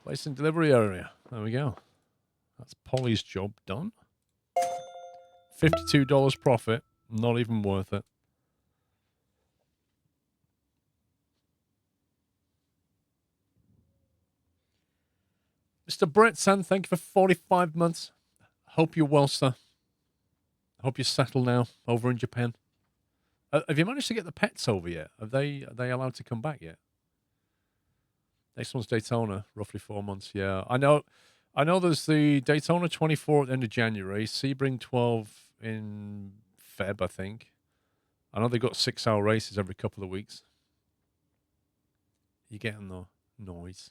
Place and delivery area. There we go. That's Polly's job done. $52 profit. Not even worth it. Mr. Bretson, thank you for 45 months. Hope you're well, sir. Hope you're settled now over in Japan. Have you managed to get the pets over yet? Are they allowed to come back yet? Next one's Daytona, roughly 4 months. Yeah, I know there's the Daytona 24 at the end of January, Sebring 12 in Feb, I think. I know they've got 6-hour races every couple of weeks. You're getting the noise.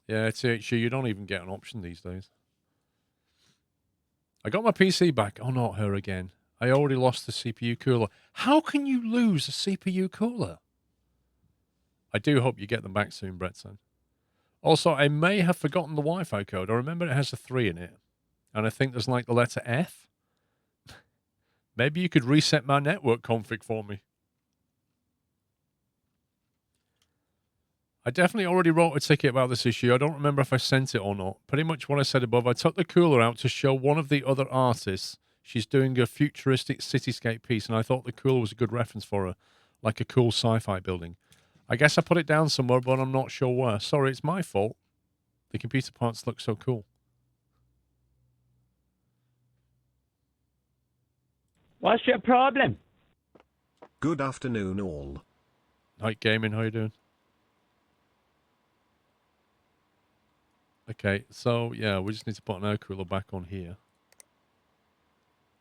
Yeah, it's sure you don't even get an option these days. I got my PC back. Oh, not her again. I already lost the CPU cooler. How can you lose a CPU cooler? I do hope you get them back soon, Bretson. Also, I may have forgotten the Wi-Fi code. I remember it has a 3 in it. And I think there's like the letter F. Maybe you could reset my network config for me. I definitely already wrote a ticket about this issue. I don't remember if I sent it or not. Pretty much what I said above. I took the cooler out to show one of the other artists. She's doing a futuristic cityscape piece, and I thought the cooler was a good reference for her, like a cool sci-fi building. I guess I put it down somewhere, but I'm not sure where. Sorry, it's my fault. The computer parts look so cool. What's your problem? Good afternoon, all. Night Gaming, how you doing? Okay, so, yeah, we just need to put an air cooler back on here.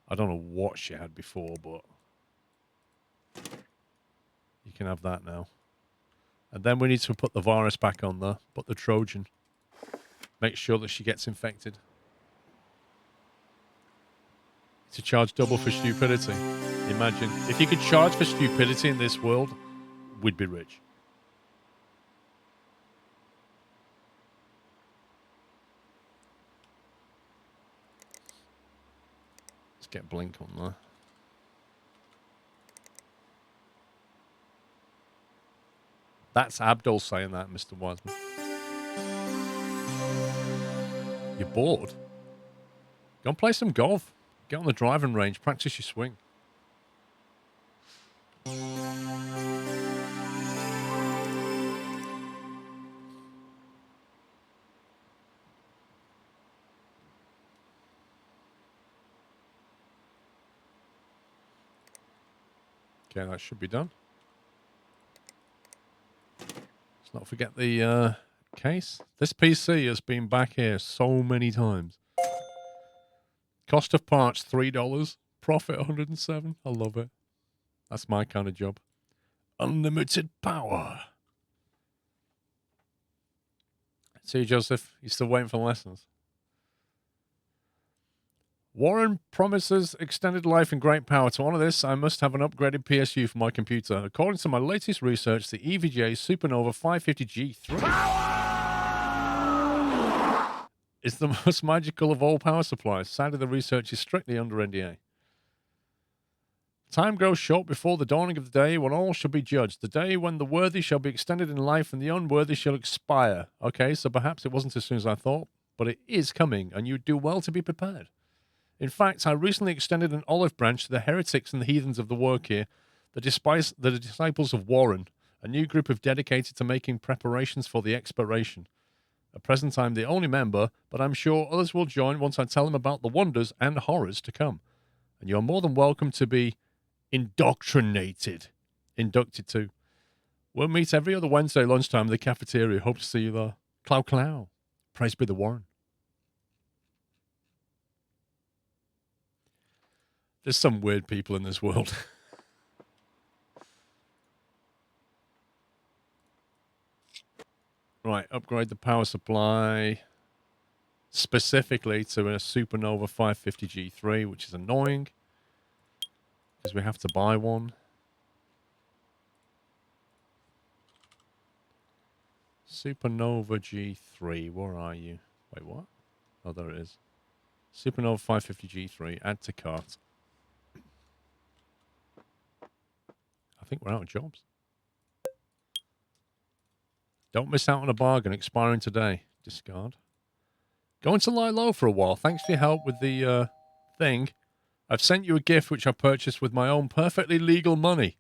I don't know what she had before, but you can have that now. And then we need to put the virus back on there, put the Trojan. Make sure that she gets infected. To charge double for stupidity. Imagine. If you could charge for stupidity in this world, we'd be rich. Let's get Blink on there. That's Abdul saying that, Mr. Wiseman. You're bored? Go and play some golf. Get on the driving range. Practice your swing. Okay, that should be done. Let's not forget the case. This PC has been back here so many times. Cost of parts, $3. Profit, $107. I love it. That's my kind of job. Unlimited power. See you, Joseph. You're still waiting for lessons. Warren promises extended life and great power. To honor this, I must have an upgraded PSU for my computer. According to my latest research, the EVGA Supernova 550G3 is the most magical of all power supplies. Sadly, the research is strictly under NDA. Time grows short before the dawning of the day when all shall be judged. The day when the worthy shall be extended in life and the unworthy shall expire. Okay, so perhaps it wasn't as soon as I thought, but it is coming, and you do well to be prepared. In fact, I recently extended an olive branch to the heretics and the heathens of the work here, the disciples of Warren, a new group of dedicated to making preparations for the expiration. At present, I'm the only member, but I'm sure others will join once I tell them about the wonders and horrors to come. And you're more than welcome to be inducted too. We'll meet every other Wednesday lunchtime in the cafeteria. Hope to see you there. Clow clow. Praise be the Warren. There's some weird people in this world. Right, upgrade the power supply specifically to a Supernova 550G3, which is annoying because we have to buy one. Supernova G3, where are you? Wait, what? Oh, there it is. Supernova 550G3, add to cart. I think we're out of jobs. Don't miss out on a bargain expiring today. Discard. Going to lie low for a while. Thanks for your help with the thing. I've sent you a gift which I purchased with my own perfectly legal money.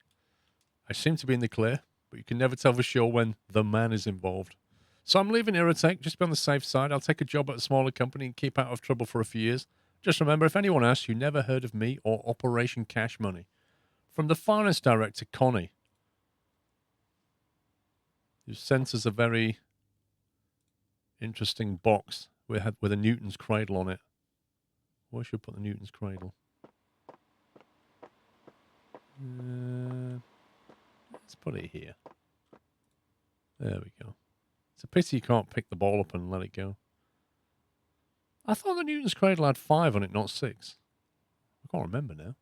I seem to be in the clear, but you can never tell for sure when the man is involved. So I'm leaving Irritech, just to be on the safe side. I'll take a job at a smaller company and keep out of trouble for a few years. Just remember, if anyone asks, you never heard of me or Operation Cash Money. From the finance director, Connie, who sent us a very interesting box with a Newton's cradle on it. Where should I put the Newton's cradle? Let's put it here. There we go. It's a pity you can't pick the ball up and let it go. I thought the Newton's cradle had 5 on it, not 6. I can't remember now.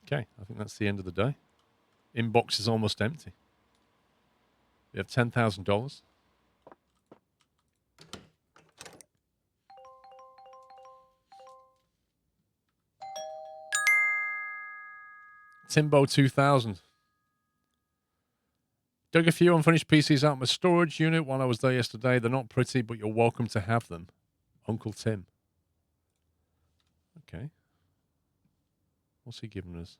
Okay, I think that's the end of the day. Inbox is almost empty. We have $10,000. Timbo 2000. Dug a few unfinished PCs out of my storage unit while I was there yesterday. They're not pretty, but you're welcome to have them. Uncle Tim. Okay. What's he giving us?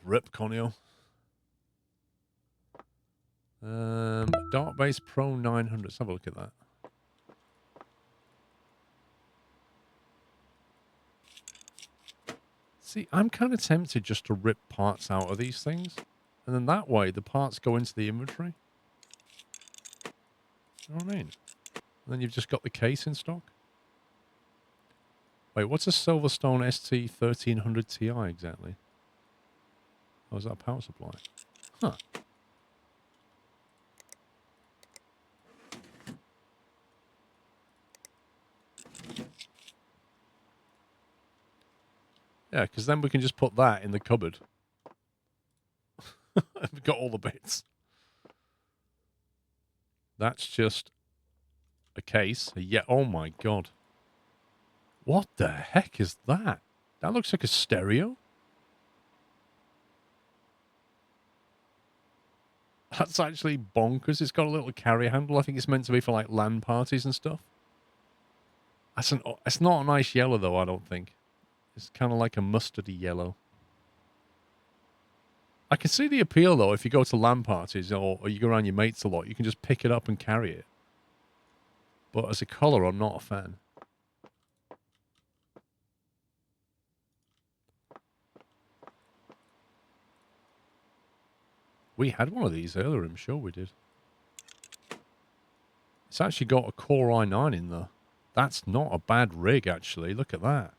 Rip Conio. Darkbase Pro 900. Let's have a look at that. See, I'm kind of tempted just to rip parts out of these things. And then that way, the parts go into the inventory. You know what I mean? And then you've just got the case in stock. Wait, what's a Silverstone ST1300 Ti exactly? Oh, is that a power supply? Huh. Yeah, because then we can just put that in the cupboard. We've got all the bits. That's just a case. Oh my god. What the heck is that? That looks like a stereo. That's actually bonkers. It's got a little carry handle. I think it's meant to be for like LAN parties and stuff. It's not a nice yellow though, I don't think. It's kind of like a mustardy yellow. I can see the appeal though. If you go to LAN parties or you go around your mates a lot, you can just pick it up and carry it. But as a colour, I'm not a fan. We had one of these earlier, I'm sure we did. It's actually got a Core i9 in there. That's not a bad rig, actually. Look at that.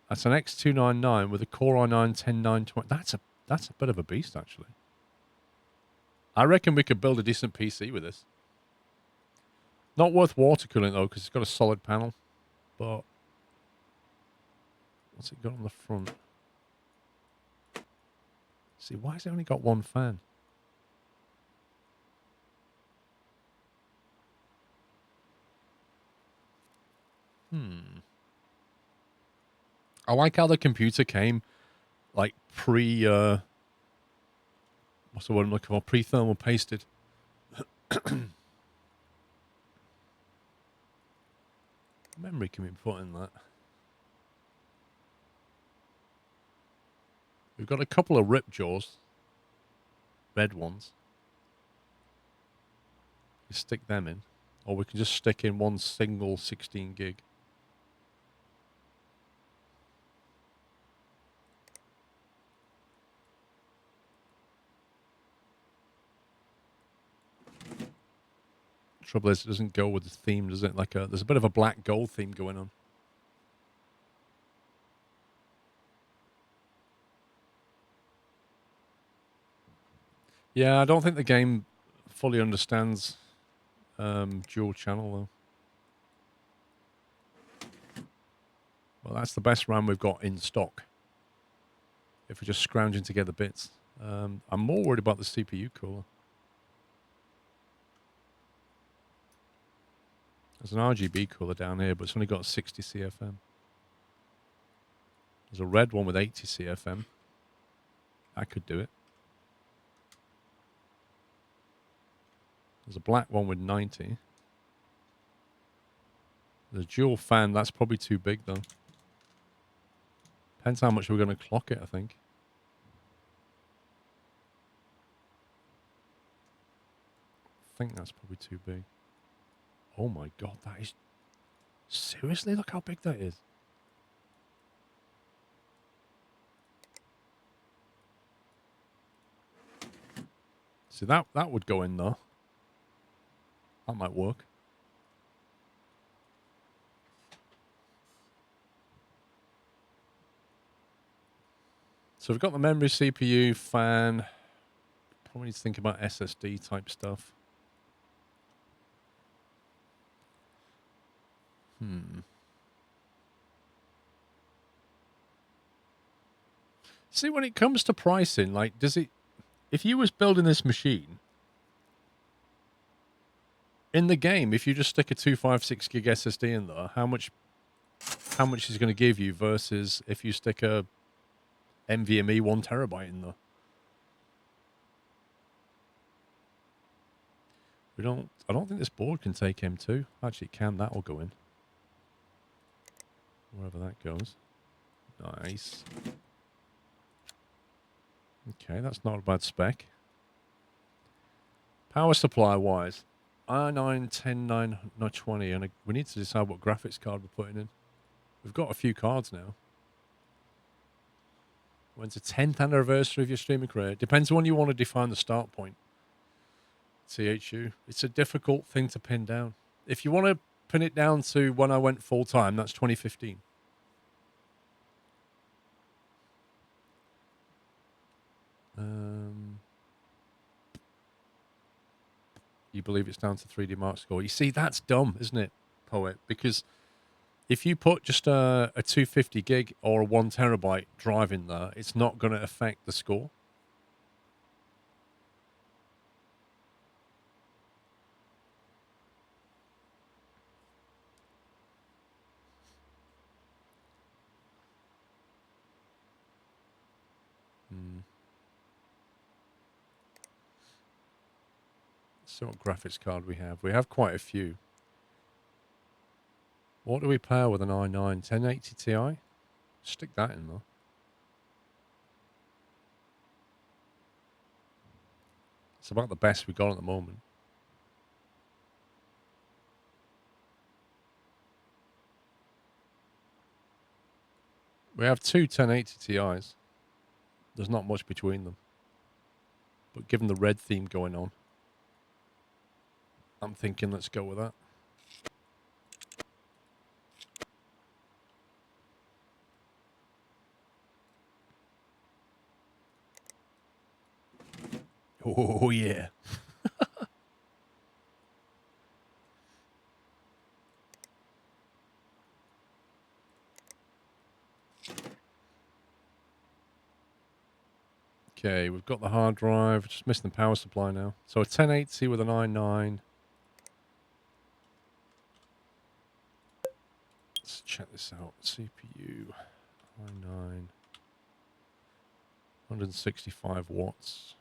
That's an X299 with a Core i9 10920. That's a bit of a beast, actually. I reckon we could build a decent PC with this. Not worth water cooling, though, because it's got a solid panel. But what's it got on the front? See, why has it only got one fan? I like how the computer came, like, what's the word I'm looking for? Pre-thermal pasted. Memory can be put in that. We've got a couple of rip jaws. Red ones. We stick them in. Or we can just stick in one single 16 gig. Trouble is, it doesn't go with the theme, does it? There's a bit of a black gold theme going on. Yeah, I don't think the game fully understands dual channel, though. Well, that's the best RAM we've got in stock. If we're just scrounging together bits. I'm more worried about the CPU cooler. There's an RGB cooler down here, but it's only got 60 CFM. There's a red one with 80 CFM. I could do it. There's a black one with 90. The dual fan, that's probably too big though. Depends how much we're going to clock it, I think. I think that's probably too big. Oh my god, that is... Seriously? Look how big that is. See, that would go in though. That might work. So we've got the memory, CPU, fan. Probably need to think about SSD type stuff. See, when it comes to pricing, like, does it... If you was building this machine... In the game, if you just stick a 256 gig SSD in there, how much is it going to give you versus if you stick a NVMe 1 terabyte in there? I don't think this board can take M2. Actually, it can. That will go in. Wherever that goes. Nice. Okay, that's not a bad spec. Power supply wise, i9 10920, and we need to decide what graphics card we're putting in. We've got a few cards now. When's the 10th anniversary of your streaming career? Depends on when you want to define the start point. THU. It's a difficult thing to pin down. If you want to pin it down to when I went full time, that's 2015. You believe it's down to 3D Mark score. You see, that's dumb, isn't it, Poet? Because if you put just a 250 gig or a 1 terabyte drive in there, it's not going to affect the score. So what graphics card we have? We have quite a few. What do we pair with an i9? 1080 Ti? Stick that in there. It's about the best we got at the moment. We have two 1080 Ti's. There's not much between them. But given the red theme going on, I'm thinking let's go with that. Oh, yeah. Okay, we've got the hard drive. Just missing the power supply now. So a 1080 with an i9. Let's check this out. CPU, i9. 165 watts.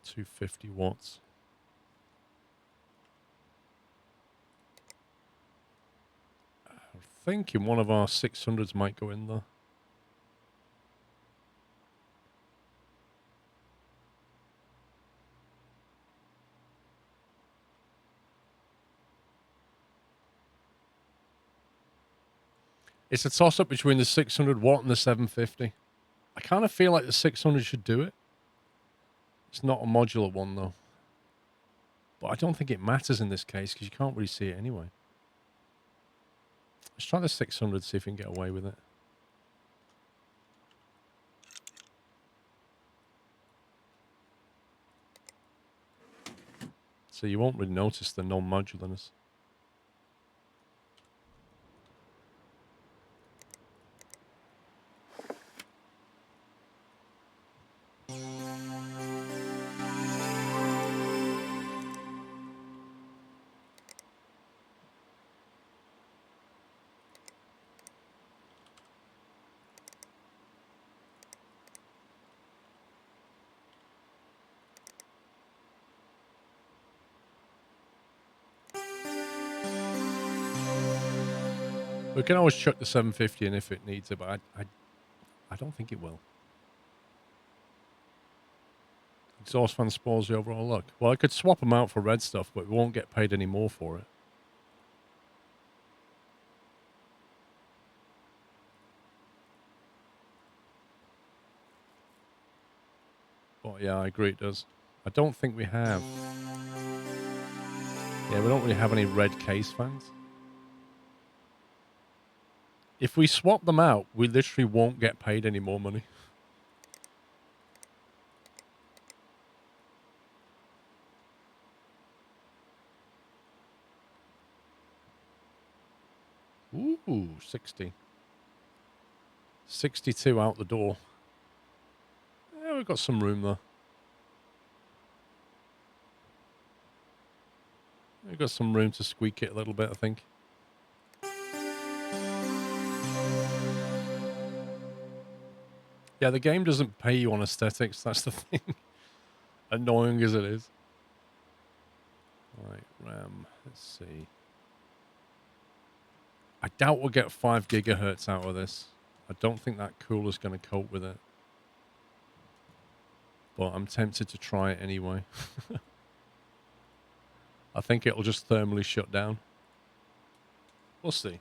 $250 watts. I'm thinking one of our 600s might go in there. It's a toss-up between the 600 watt and the 750. I kind of feel like the 600 should do it. It's not a modular one, though. But I don't think it matters in this case because you can't really see it anyway. Let's try the 600, see if we can get away with it. So you won't really notice the non-modularness. We can always chuck the 750 in if it needs it, but I don't think it will. Exhaust fan spoils the overall look. Well, I could swap them out for red stuff, but we won't get paid any more for it. But yeah, I agree it does. I don't think we have. Yeah, we don't really have any red case fans. If we swap them out, we literally won't get paid any more money. Ooh, 60. 62 out the door. Yeah, we've got some room there. We've got some room to squeak it a little bit, I think. Yeah, the game doesn't pay you on aesthetics. That's the thing. Annoying as it is. Right, RAM. Let's see. I doubt we'll get 5 gigahertz out of this. I don't think that cooler's going to cope with it. But I'm tempted to try it anyway. I think it'll just thermally shut down. We'll see.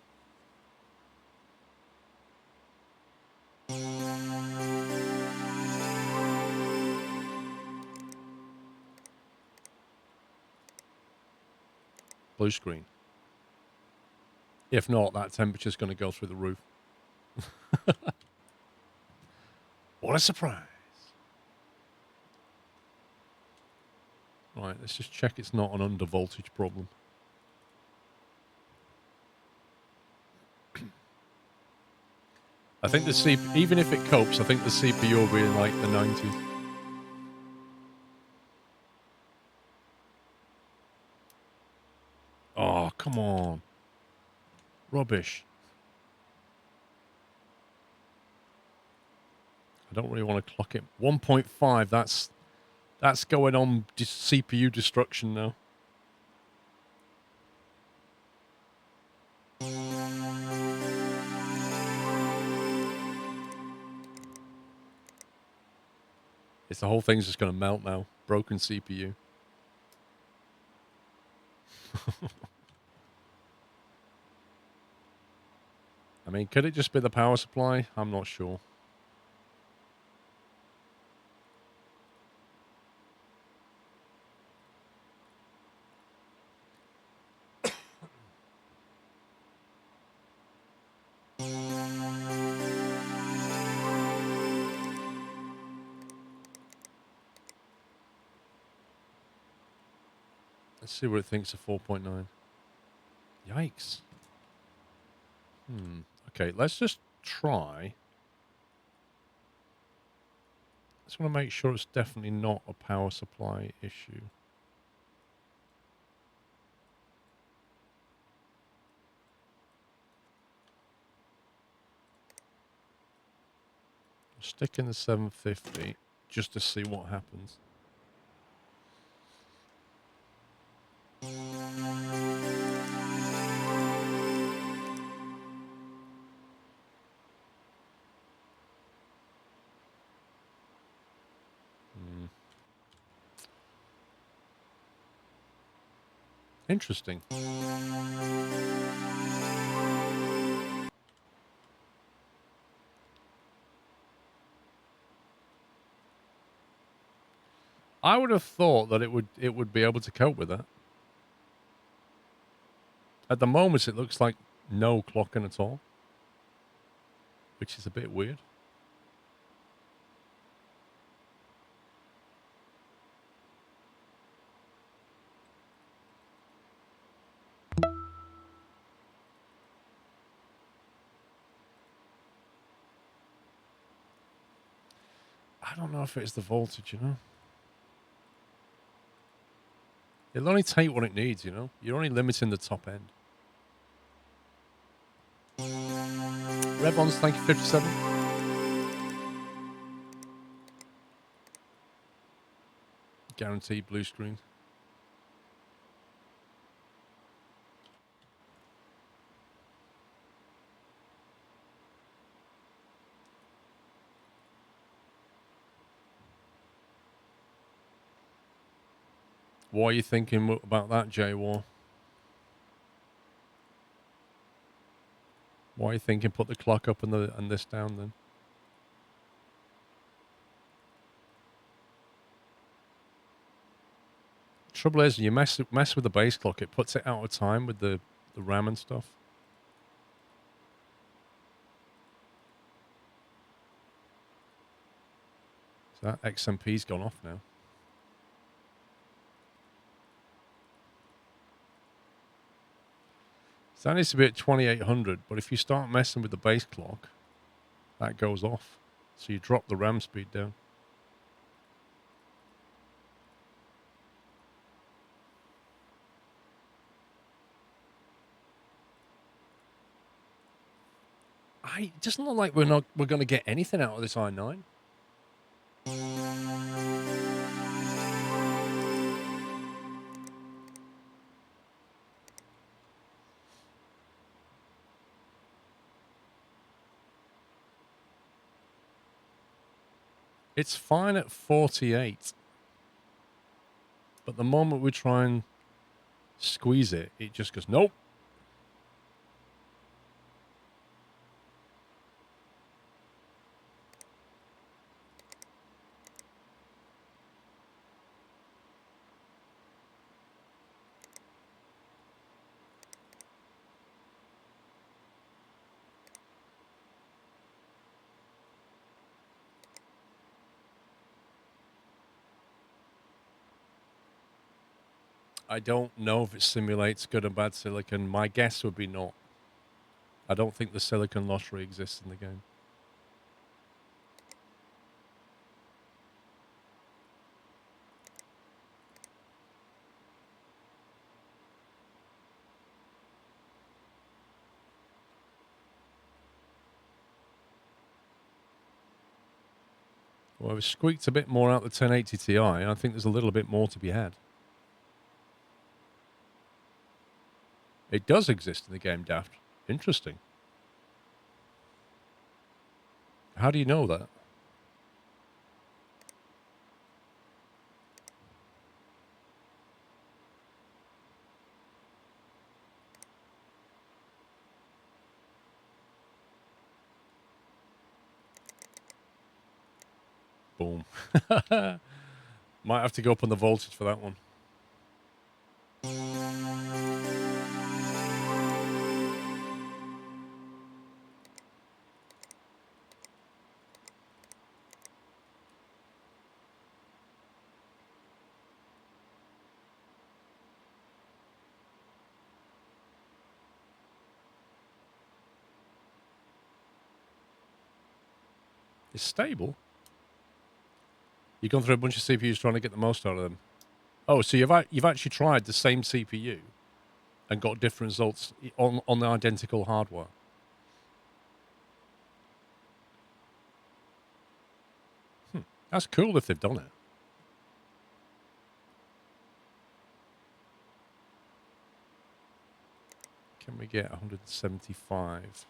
Blue screen. If not, that temperature's going to go through the roof. What a surprise. Right, let's just check it's not an undervoltage problem. I think even if it copes, I think the CPU will be in like the 90s. Oh, come on. Rubbish. I don't really want to clock it. 1.5, that's going on CPU destruction now. It's the whole thing's just going to melt now. Broken CPU. I mean, could it just be the power supply? I'm not sure. Let's see what it thinks of 4.9. Yikes. Okay, let's just try. Just want to make sure it's definitely not a power supply issue. Stick in the 750 just to see what happens. Interesting. I would have thought that it would be able to cope with that. At the moment, it looks like no clocking at all, which is a bit weird. I don't know if it's the voltage, you know. It'll only take what it needs, you know. You're only limiting the top end. Revons, thank you, 57. Guaranteed blue screen. What are you thinking about that, J-War? Why are you thinking put the clock up and this down then? Trouble is, you mess with the base clock, it puts it out of time with the RAM and stuff. So that XMP's gone off now. So that needs to be at 2800, but if you start messing with the base clock, that goes off. So you drop the RAM speed down. It doesn't look like we're going to get anything out of this i9. It's fine at 48. But the moment we try and squeeze it, it just goes, nope. I don't know if it simulates good and bad silicon. My guess would be not. I don't think the silicon lottery exists in the game. Well, we've squeaked a bit more out the 1080 Ti. I think there's a little bit more to be had. It does exist in the game, Daft. Interesting. How do you know that? Boom. Might have to go up on the voltage for that one. It's stable. You've gone through a bunch of CPUs trying to get the most out of them. Oh, so you've actually tried the same CPU and got different results on the identical hardware. That's cool if they've done it. Can we get 175?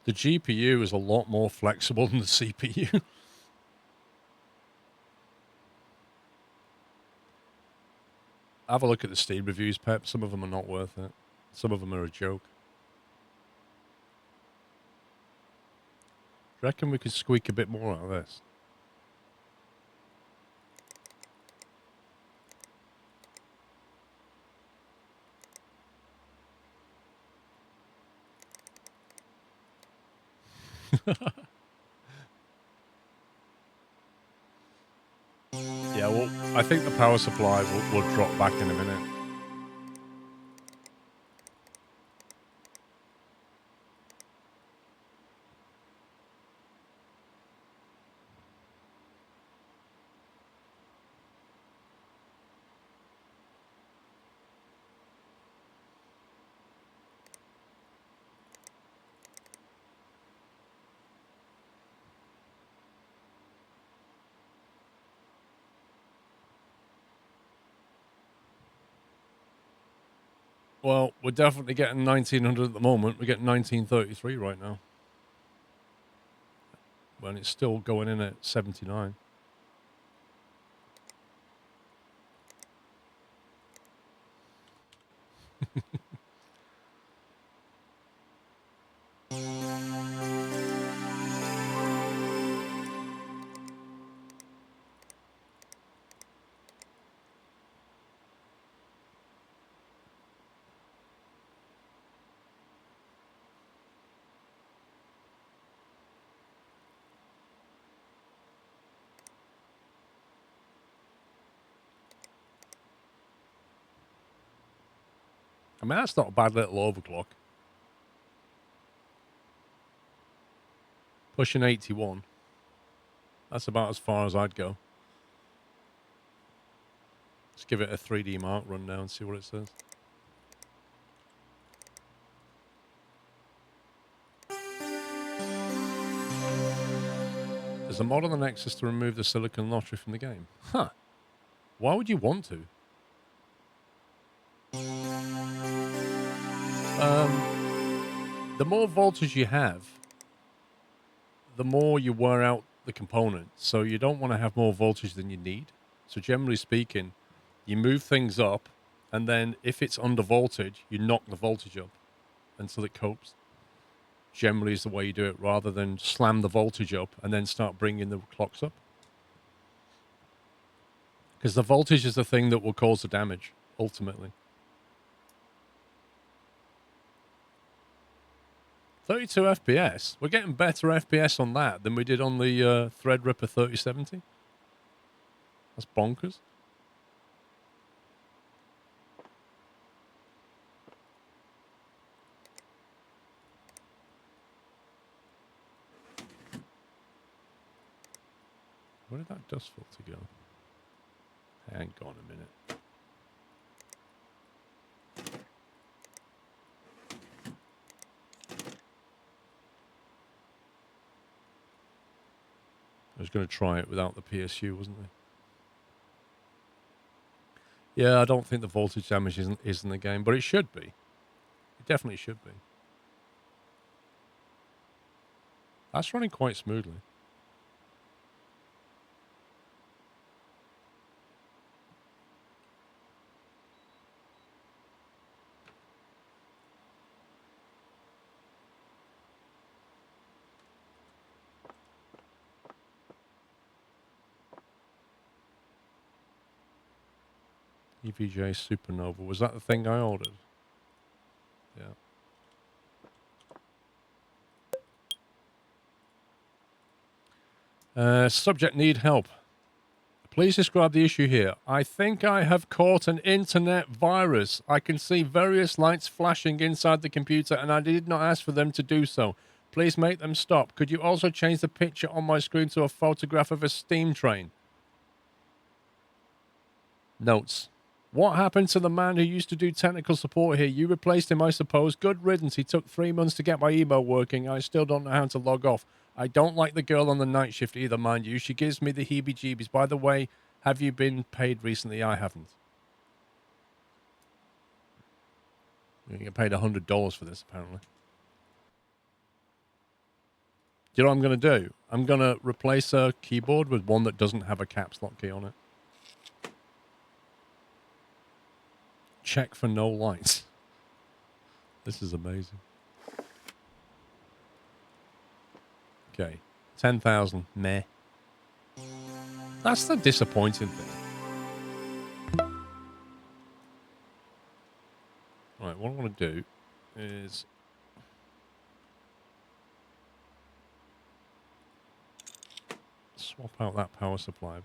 The GPU is a lot more flexible than the CPU. Have a look at the Steam reviews, Pep. Some of them are not worth it. Some of them are a joke. Do you reckon we could squeak a bit more out of this? Yeah, well, I think the power supply will drop back in a minute. Well, we're definitely getting 1900 at the moment. We're getting 1933 right now. When it's still going in at 79. I mean, that's not a bad little overclock. Pushing 81. That's about as far as I'd go. Let's give it a 3D Mark run now and see what it says. There's a mod on the Nexus to remove the silicon lottery from the game. Huh. Why would you want to? The more voltage you have, the more you wear out the component. So you don't want to have more voltage than you need. So generally speaking, you move things up, and then if it's under voltage, you knock the voltage up until it copes. Generally is the way you do it, rather than slam the voltage up and then start bringing the clocks up. Because the voltage is the thing that will cause the damage, ultimately. 32 FPS? We're getting better FPS on that than we did on the Threadripper 3070. That's bonkers. Where did that dust filter go? Hang on a minute. I was going to try it without the PSU, wasn't I? Yeah, I don't think the voltage damage is in the game, but it should be. It definitely should be. That's running quite smoothly. EVJ Supernova. Was that the thing I ordered? Yeah. Subject: need help. Please describe the issue here. I think I have caught an internet virus. I can see various lights flashing inside the computer, and I did not ask for them to do so. Please make them stop. Could you also change the picture on my screen to a photograph of a steam train? Notes. What happened to the man who used to do technical support here? You replaced him, I suppose. Good riddance. He took 3 months to get my email working. I still don't know how to log off. I don't like the girl on the night shift either, mind you. She gives me the heebie-jeebies. By the way, have you been paid recently? I haven't. You get paid $100 for this, apparently. Do you know what I'm going to do? I'm going to replace her keyboard with one that doesn't have a caps lock key on it. Check for no lights. This is amazing. Okay. 10,000. Meh. That's the disappointing thing. Right, what I want to do is swap out that power supply.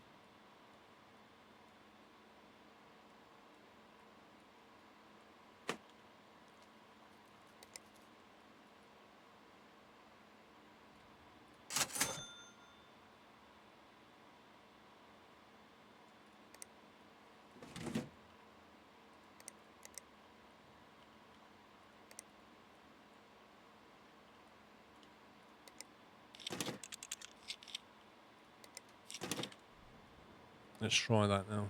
Let's try that now.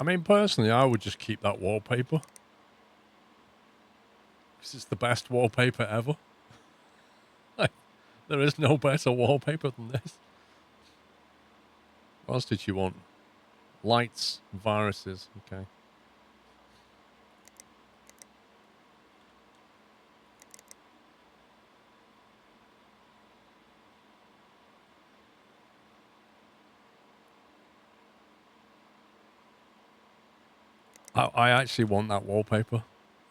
I mean, personally, I would just keep that wallpaper. Because it's the best wallpaper ever. Like, there is no better wallpaper than this. What else did you want? Lights, viruses. Okay. I actually want that wallpaper.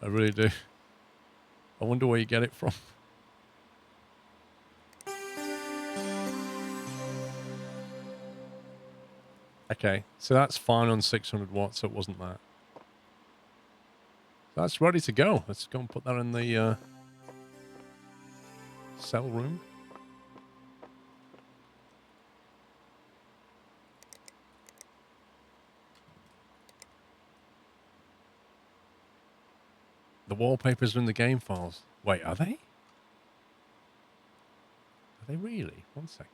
I really do. I wonder where you get it from. Okay, so that's fine on 600 watts. So it wasn't that. That's ready to go. Let's go and put that in the cell room. The wallpapers are in the game files. Wait, are they? Are they really? 1 second.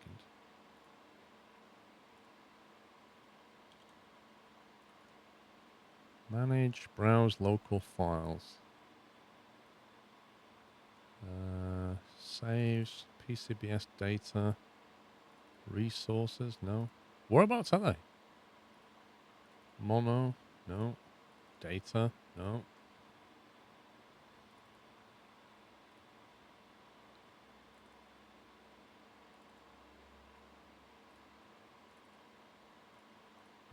Manage, browse local files. Saves, PCBS data, resources, no. Whereabouts are they? Mono, no. Data, no.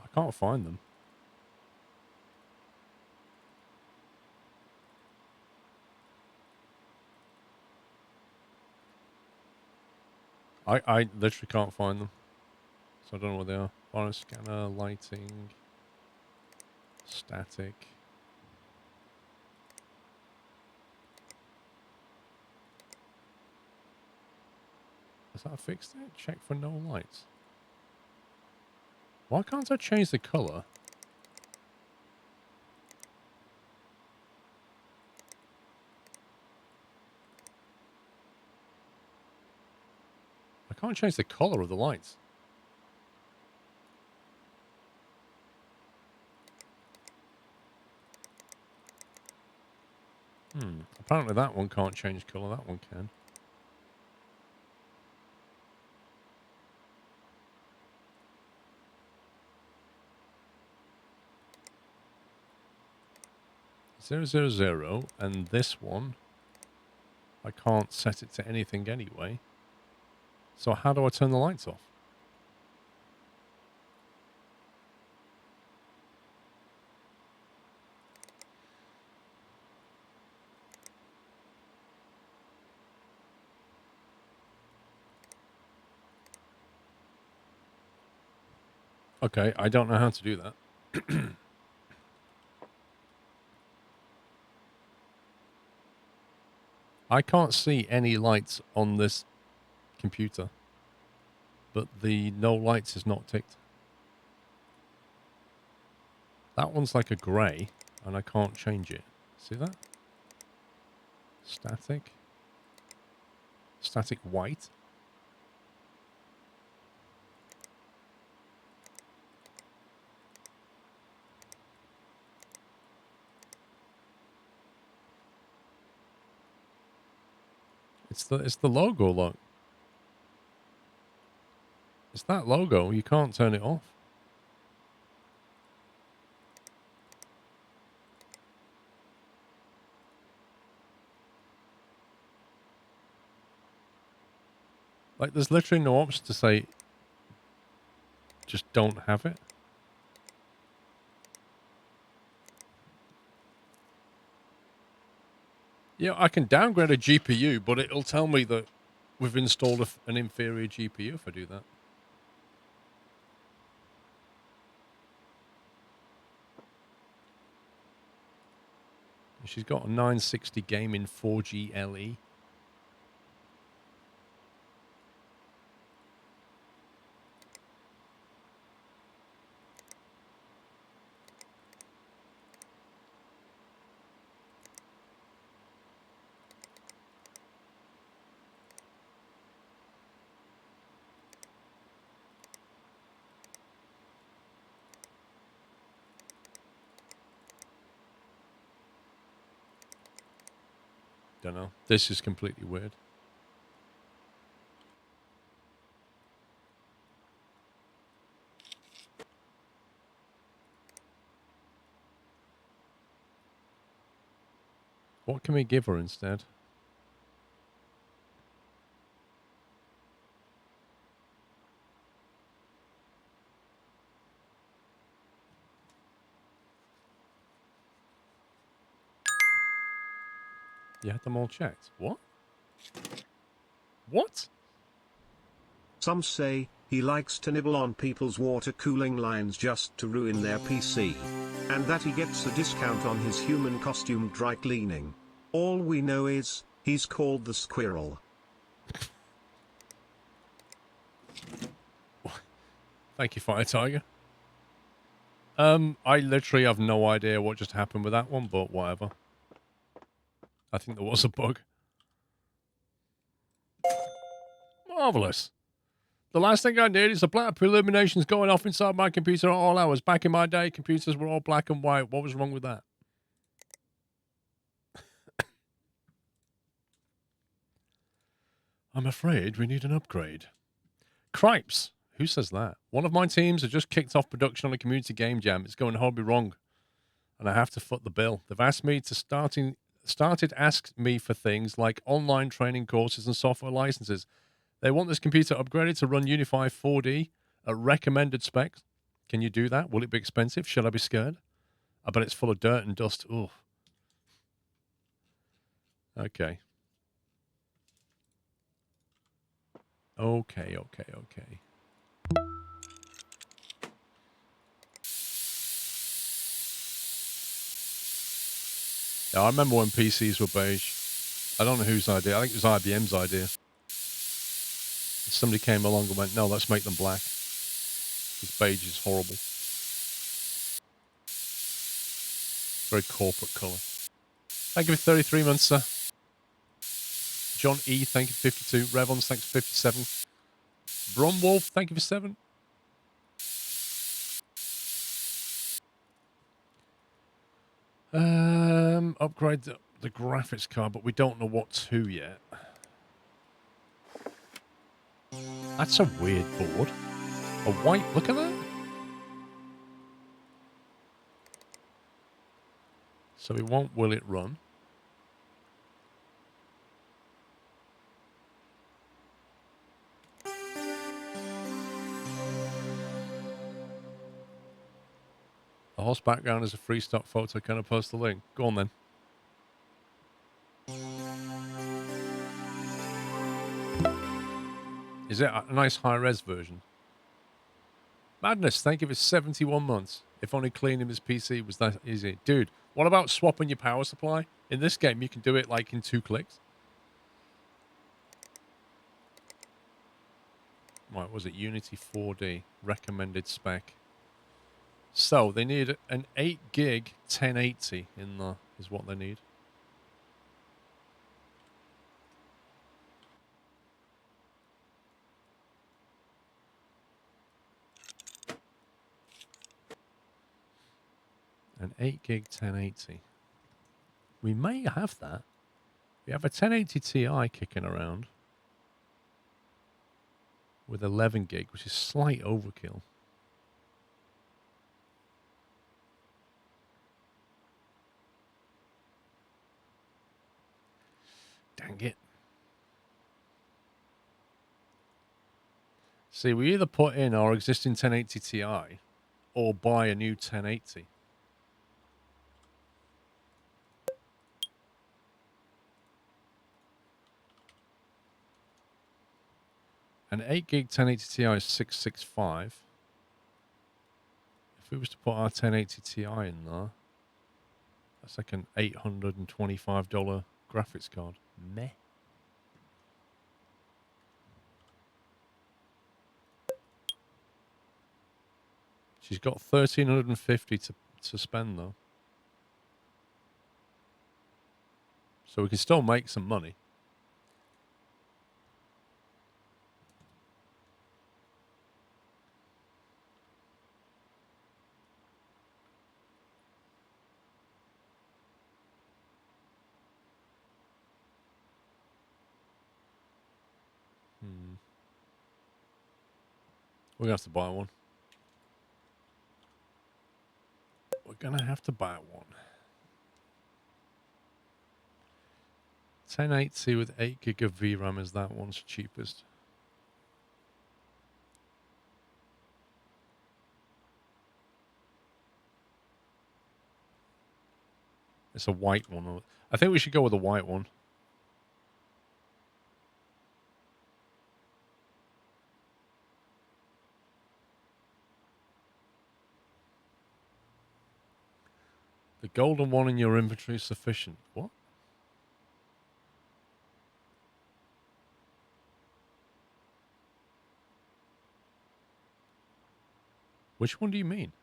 I can't find them. I literally can't find them. So I don't know where they are. Virus scanner, lighting, static. Has that fixed it? Check for no lights. Why can't I change the color? I can't change the color of the lights. Apparently that one can't change color. That one can. Zero, zero, zero. And this one, I can't set it to anything anyway. So how do I turn the lights off? Okay, I don't know how to do that. I can't see any lights on this computer, but the no lights is not ticked. That one's like a grey, and I can't change it. See that? Static. Static white. It's the logo, look. It's that logo. You can't turn it off. Like, there's literally no option to say, just don't have it. Yeah, I can downgrade a GPU, but it'll tell me that we've installed an inferior GPU if I do that. She's got a 960 gaming 4G LE. don't know. This is completely weird. What can we give her instead? You had them all checked. What? What? Some say he likes to nibble on people's water cooling lines just to ruin their PC. And that he gets a discount on his human costume dry cleaning. All we know is, he's called the Squirrel. Thank you, Fire Tiger. I literally have no idea what just happened with that one, but whatever. I think there was a bug. Marvelous. The last thing I need is the black illuminations going off inside my computer at all hours. Back in my day, computers were all black and white. What was wrong with that? I'm afraid we need an upgrade. Cripes. Who says that? One of my teams has just kicked off production on a community game jam. It's going horribly wrong, and I have to foot the bill. They've asked me to ask me for things like online training courses and software licenses. They want this computer upgraded to run Unify 4D at recommended specs. Can you do that? Will it be expensive? Should I be scared? I bet it's full of dirt and dust. Ooh. Okay. Okay. Yeah, I remember when PCs were beige. I don't know whose idea. I think it was IBM's idea. Somebody came along and went, no, let's make them black. Because beige is horrible. Very corporate colour. Thank you for 33 months, sir. John E, thank you for 52. Revons, thanks for 57. Bromwolf, thank you for 7. Upgrade the graphics card, but we don't know what to yet. That's a weird board. A white, look at that. So we want will it run? The horse background is a free stock photo. Can I post the link? Go on then. Is it a nice high-res version? Madness, thank you for 71 months. If only cleaning his PC was that easy. Dude, what about swapping your power supply? In this game, you can do it like in 2 clicks. Right, was it Unity 4D? Recommended spec. So, they need an 8 gig 1080 in there, is what they need. An 8 gig 1080. We may have that. We have a 1080 Ti kicking around with 11 gig, which is slight overkill. Dang it. See, we either put in our existing 1080 Ti or buy a new 1080. An 8 gig 1080 Ti is 665. If we was to put our 1080 Ti in there, that's like an $825 graphics card. Meh. She's got $1,350 to spend though. So we can still make some money. We're going to have to buy one. We're going to have to buy one. 1080 with 8 gig of VRAM is that one's cheapest. It's a white one. I think we should go with the white one. The golden one in your inventory is sufficient. What? Which one do you mean?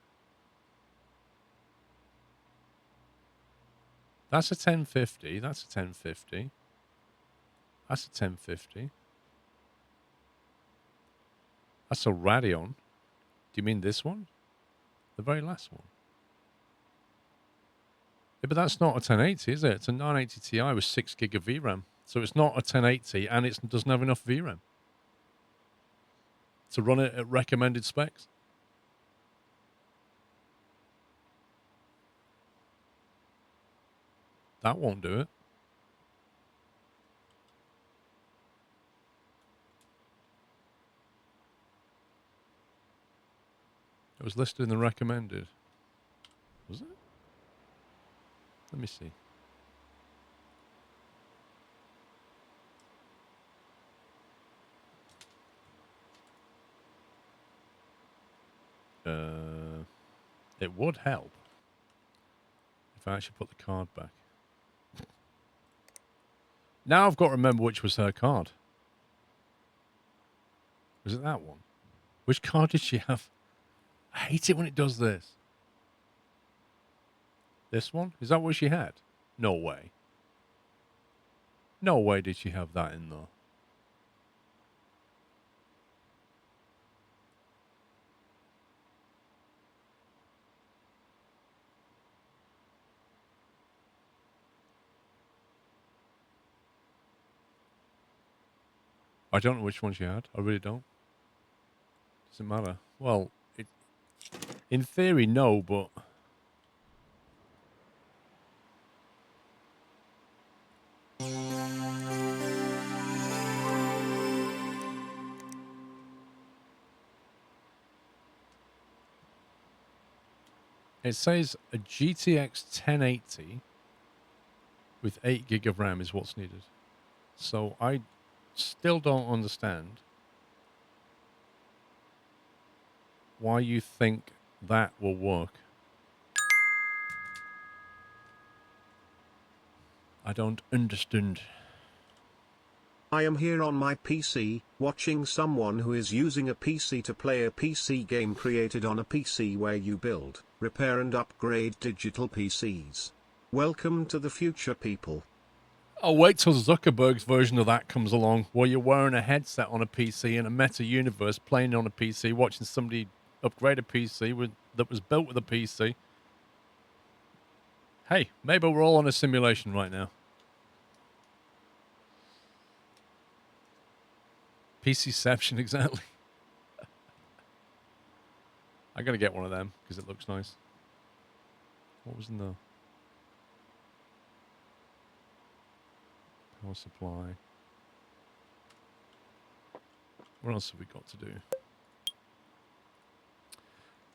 That's a 1050. That's a 1050. That's a 1050. That's a Radeon. Do you mean this one? The very last one? Yeah, but that's not a 1080, is it? It's a 980 Ti with 6 gig of VRAM. So it's not a 1080 and it doesn't have enough VRAM to run it at recommended specs. That won't do it. It was listed in the recommended. Was it? Let me see. It would help if I actually put the card back. Now I've got to remember which was her card. Was it that one? Which card did she have? I hate it when it does this. This one? Is that what she had? No way. No way did she have that in there. I don't know which one she had. I really don't. Doesn't matter. Well, in theory, no, but... It says a GTX 1080 with 8 gig of RAM is what's needed. So I still don't understand why you think that will work. I don't understand. I am here on my PC, watching someone who is using a PC to play a PC game created on a PC where you build, repair and upgrade digital PCs. Welcome to the future, people. I'll wait till Zuckerberg's version of that comes along, where you're wearing a headset on a PC in a meta universe, playing on a PC, watching somebody upgrade a PC that was built with a PC. Hey, maybe we're all on a simulation right now. PCception, exactly. I gotta get one of them because it looks nice. What was in the power supply? What else have we got to do?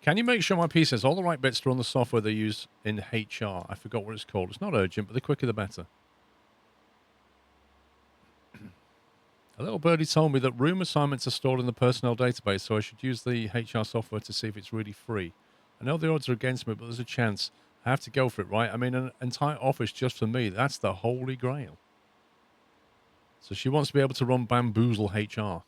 Can you make sure my PC has all the right bits to run the software they use in HR? I forgot what it's called. It's not urgent, but the quicker the better. A little birdie told me that room assignments are stored in the personnel database, so I should use the HR software to see if it's really free. I know the odds are against me, but there's a chance. I have to go for it, right? I mean, an entire office just for me. That's the holy grail. So she wants to be able to run Bamboozle HR.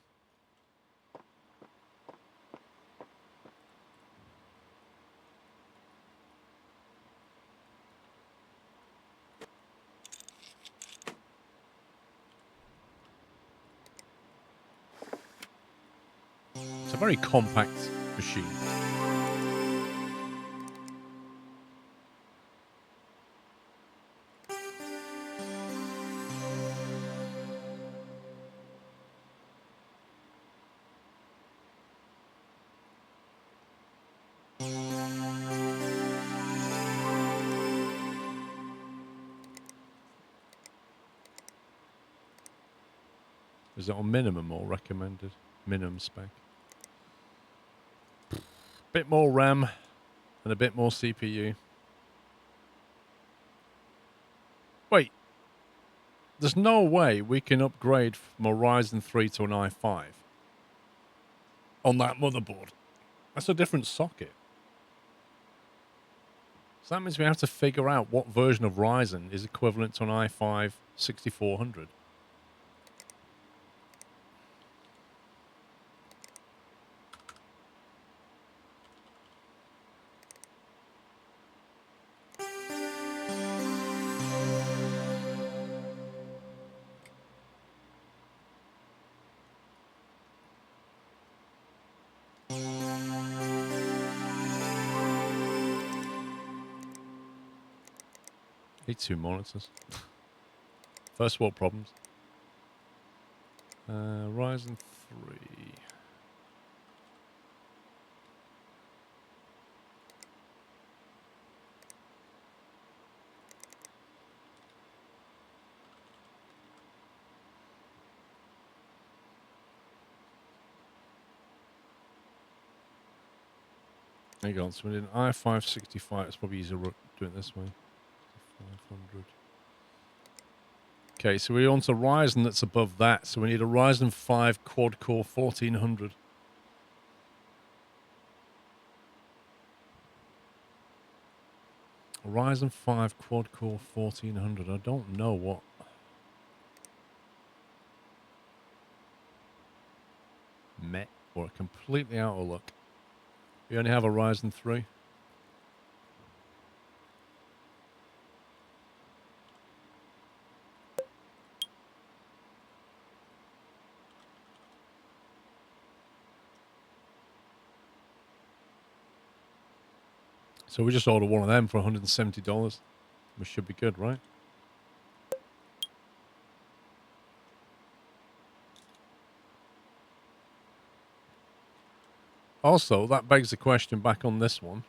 It's a very compact machine. Is it on minimum or recommended? Minimum spec. Bit more RAM and a bit more CPU. Wait. There's no way we can upgrade from a Ryzen 3 to an i5 on that motherboard. That's a different socket. So that means we have to figure out what version of Ryzen is equivalent to an i5 6400. Need 2 monitors. First world problems. Ryzen 3. Hang on, so we need an i5 65. It's probably easier to do it this way. 500. Okay, so we want a Ryzen that's above that. So we need a Ryzen 5 quad-core 1400. A Ryzen 5 quad-core 1400. I don't know what. Meh. We're completely out of luck. We only have a Ryzen 3. So we just order one of them for $170. We should be good, right? Also, that begs the question back on this one.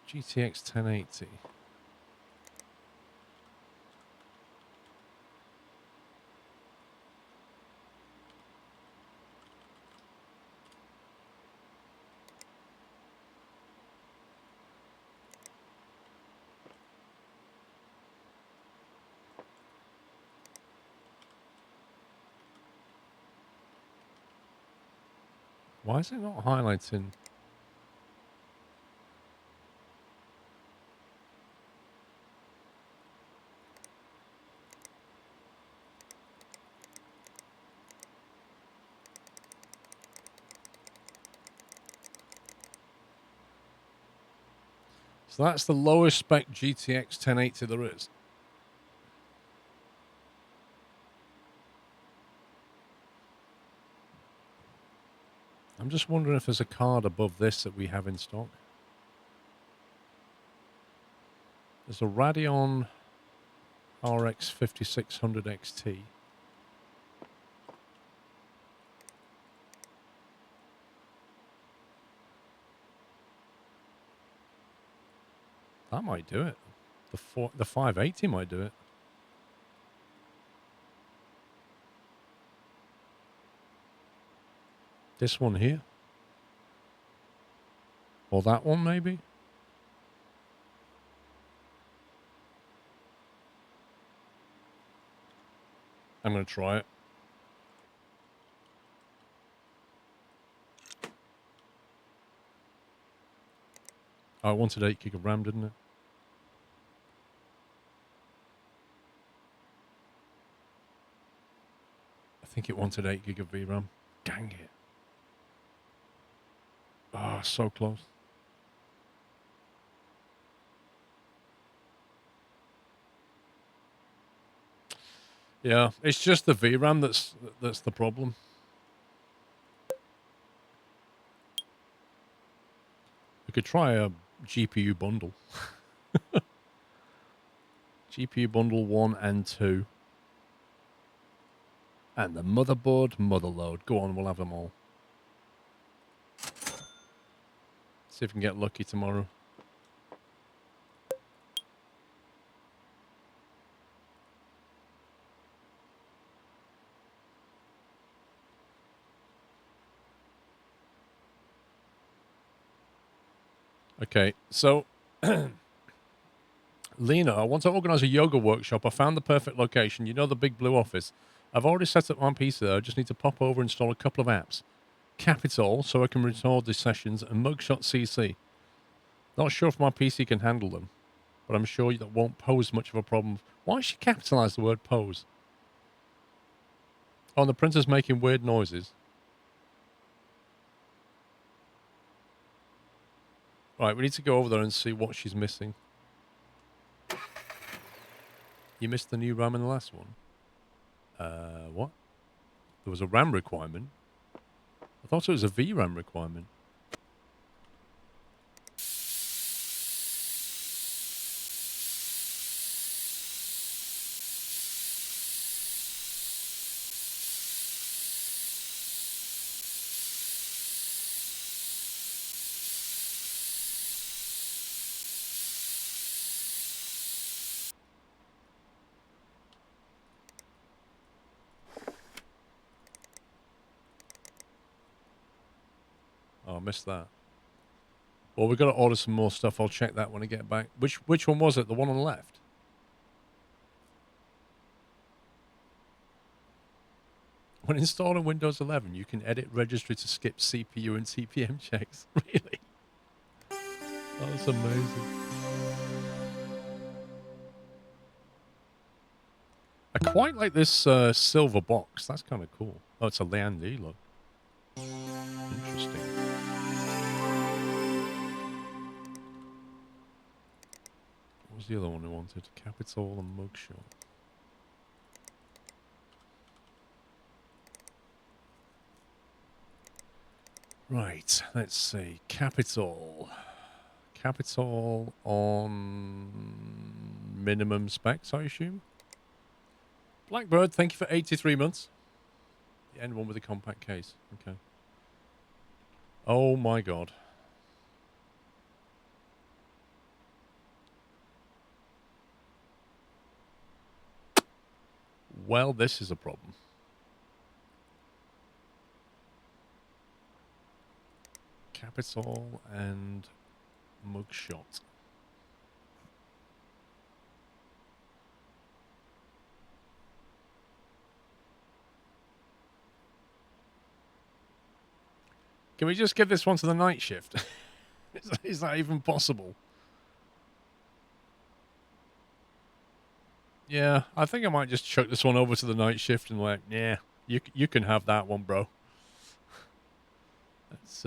GTX 1080. Why is it not highlighting? So that's the lowest spec GTX 1080 there is. I'm just wondering if there's a card above this that we have in stock. There's a Radeon RX 5600 XT. That might do it. The 580 might do it. This one here. Or that one, maybe? I'm going to try it. Oh, it wanted 8 gig of RAM, didn't it? I think it wanted 8 gig of VRAM. Dang it. Oh, so close. Yeah, it's just the VRAM that's the problem. We could try a GPU bundle. GPU bundle 1 and 2. And the motherboard, motherload. Go on, we'll have them all. See if we can get lucky tomorrow. Okay, so Lena, I want to organize a yoga workshop. I found the perfect location. You know the big blue office. I've already set up my PC there. I just need to pop over and install a couple of apps. Capital, so I can record the sessions, and Mugshot CC. Not sure if my PC can handle them, but I'm sure that won't pose much of a problem. Why should she capitalize the word pose? Oh, and the printer's making weird noises. Right, we need to go over there and see what she's missing. You missed the new RAM in the last one? What? There was a RAM requirement? I thought it was a VRAM requirement. Oh, I missed that. Well, we've got to order some more stuff. I'll check that when I get back. Which one was it? The one on the left? When installing Windows 11, you can edit registry to skip CPU and TPM checks. Really? That's amazing. I quite like this silver box. That's kind of cool. Oh, it's a Leandy, look. Interesting. What was the other one we wanted? Capital and Mugshot. Right, let's see. Capital. Capital on minimum specs, I assume. Blackbird, thank you for 83 months. The end one with the compact case. Okay. Oh my god. Well, this is a problem. Capital and Mugshot. Can we just give this one to the night shift? Is that even possible? Yeah, I think I might just chuck this one over to the night shift and like, yeah, you can have that one, bro. That's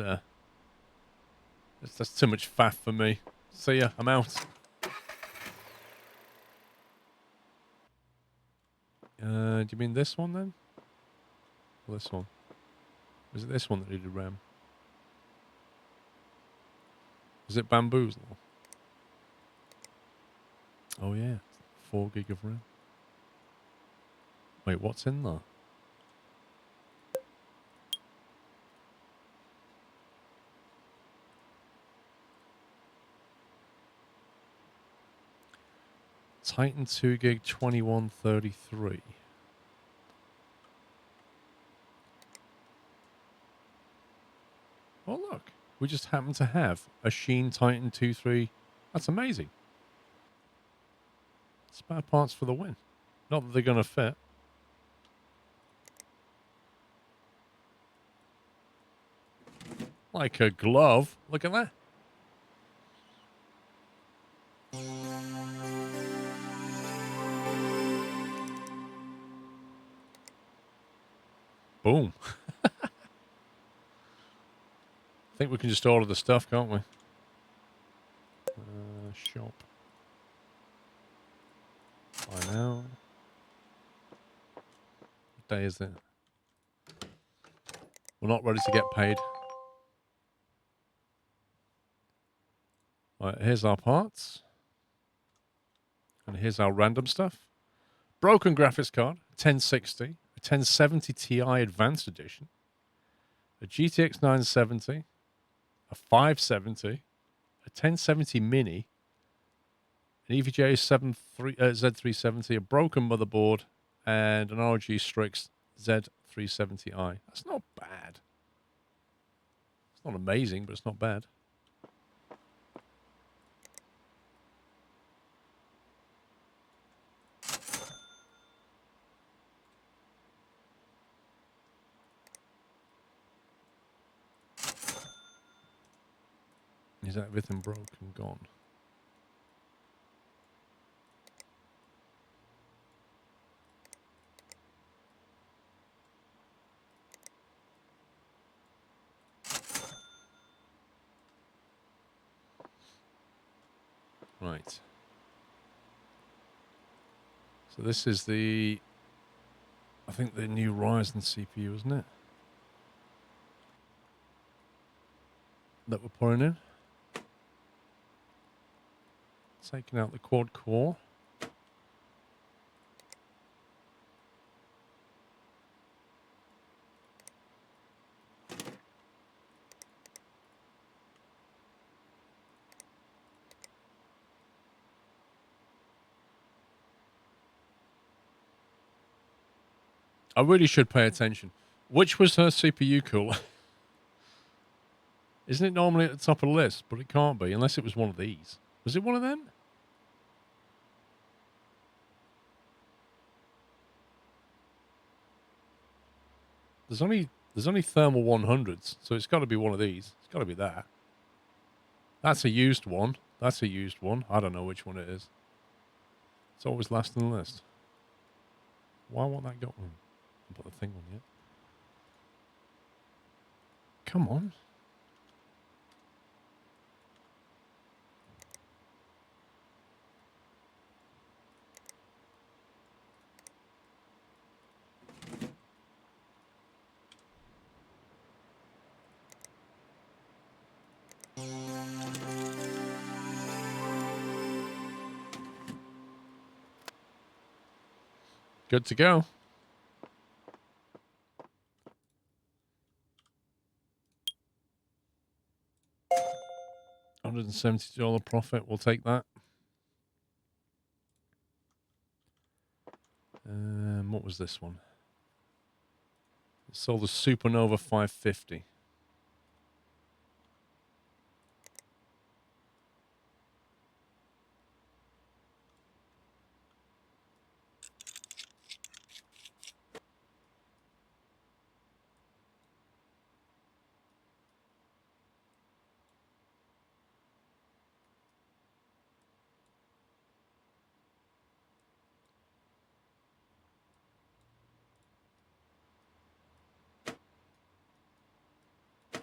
too much faff for me. See ya, I'm out. Do you mean this one then? Or this one? Was it this one that needed RAM? Was it Bamboozle? Oh yeah, 4 gig of RAM. Wait, what's in there? Titan 2 gig 2133. Oh look, we just happen to have a Sheen Titan 2.3. That's amazing. Spare parts for the win. Not that they're going to fit. Like a glove. Look at that. Boom. I think we can just order the stuff, can't we? Shop. Buy now. What day is it? We're not ready to get paid. Right, here's our parts. And here's our random stuff. Broken graphics card, 1060, a 1070 Ti Advanced Edition, a GTX 970, a 570, a 1070 Mini, an EVGA Z370, a broken motherboard, and an ROG Strix Z370i. That's not bad. It's not amazing, but it's not bad. Is that everything broken? Gone? Right. So this is the, I think the new Ryzen CPU, isn't it? That we're pouring in. Taking out the quad core. I really should pay attention. Which was her CPU cooler? Isn't it normally at the top of the list? But it can't be, unless it was one of these. Was it one of them? There's only thermal 100s, so it's got to be one of these. It's got to be that. That's a used one. That's a used one. I don't know which one it is. It's always last on the list. Why won't that go on? I'll put the thing on yet. Come on. Good to go. $170 profit. We'll take that. What was this one? It sold a Supernova 550.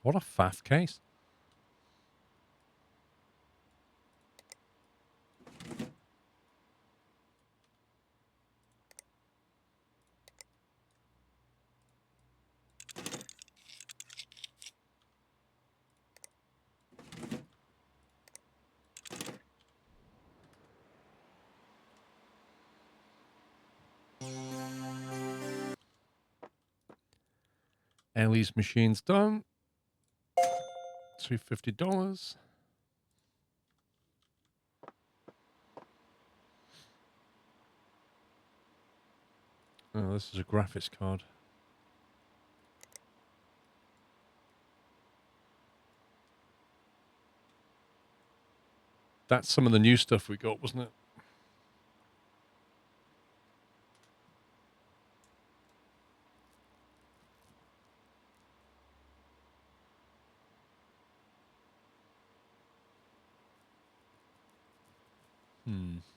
What a faff case. Ellie's machine's done. $250. Oh, this is a graphics card. That's some of the new stuff we got, wasn't it?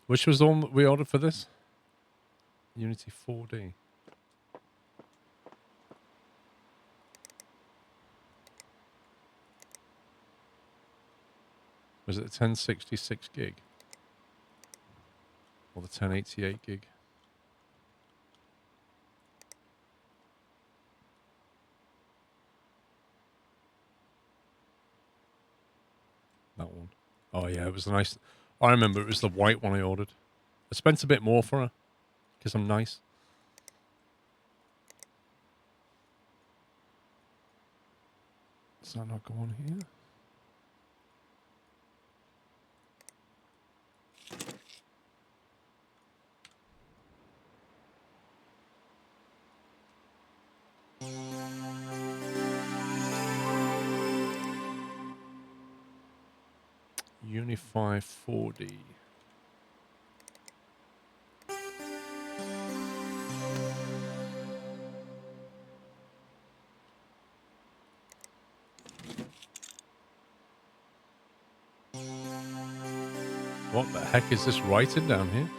Which was the one that we ordered for this? Unity 4D. Was it the 1066 gig? Or the 1088 gig? That one. Oh yeah, it was nice. I remember it was the white one I ordered. I spent a bit more for her because I'm nice. Does that not go on here? Unify 4D. What the heck is this writing down here?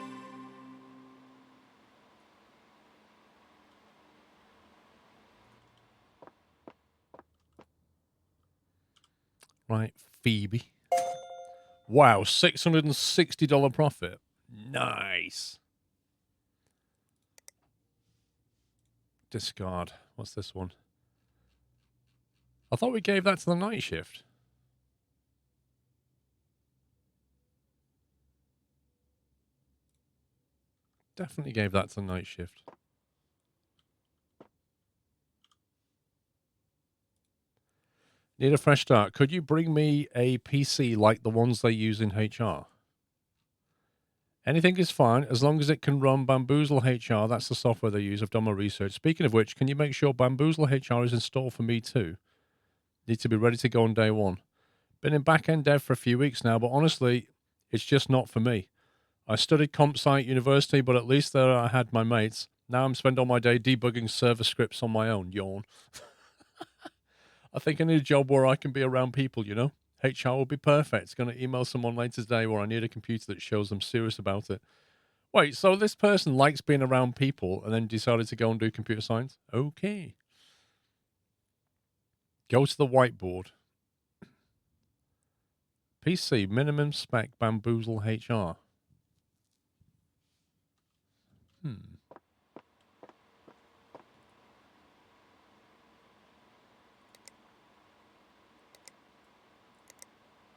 Right, Phoebe. Wow, $660 profit. Nice. Discard. What's this one? I thought we gave that to the night shift. Definitely gave that to the night shift. Need a fresh start. Could you bring me a PC like the ones they use in HR? Anything is fine as long as it can run Bamboozle HR. That's the software they use. I've done my research. Speaking of which, can you make sure Bamboozle HR is installed for me too? Need to be ready to go on day one. Been in back-end dev for a few weeks now, but honestly, it's just not for me. I studied comp sci at university, but at least there I had my mates. Now I'm spending all my day debugging server scripts on my own. Yawn. I think I need a job where I can be around people, you know? HR will be perfect. It's going to email someone later today where I need a computer that shows I'm serious about it. Wait, so this person likes being around people and then decided to go and do computer science? Okay. Go to the whiteboard. PC, minimum spec, Bamboozle HR.